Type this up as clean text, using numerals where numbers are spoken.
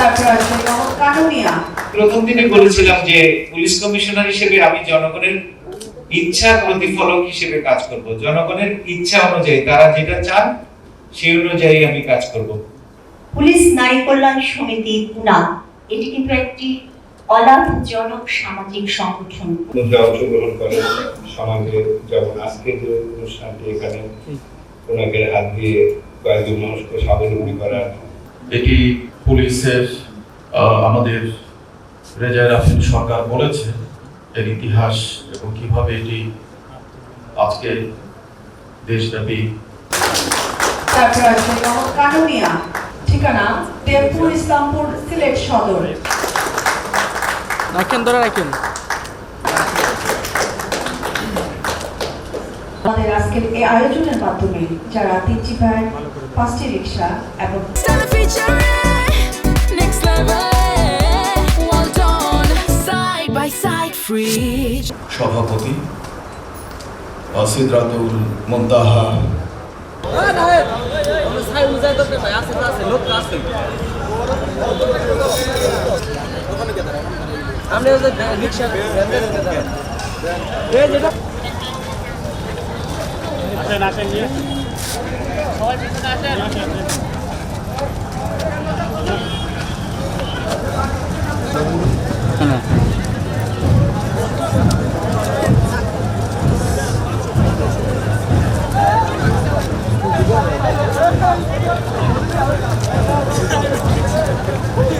তারপর আছে মোহাম্মদ কানুনিয়া। প্রথম দিনে বলেছিলাম যে পুলিশ কমিশনার হিসেবে আমি জনগণের ইচ্ছা প্রতিফলক হিসেবে কাজ করব। জনগণের ইচ্ছা অনুযায়ী তারা যেটা চান সেই অনুযায়ী আমি কাজ করব। পুলিশ নারী কল্যাণ সমিতি পুনা এটি কিন্তু একটি অলাভজনক সামাজিক সংগঠন। অংশগ্রহণ করে সমাজে, যেমন আজকে যে অনুষ্ঠানটি এখানে ওনাকে হাত দিয়ে কয়েকজন মানুষকে স্বাবলম্বী করার, এটি পুলিশের আমাদের রেজায় রাফিন সরকার বলেছে এর ইতিহাস এবং কিভাবে এটি আজকে দেশব্যাপী। তারপর আছে মোহাম্মদ কানুনিয়া, ঠিকানা দেবপুর, ইসলামপুর, সিলেট সদর। রাখেন ধরে রাখেন। আমাদের আজকের এই আয়োজনের মাধ্যমে যারা 3টি ভ্যান, 5টি রিক্সা এবং সভাপতি সিদরাতুল মুনতাহা, আসেন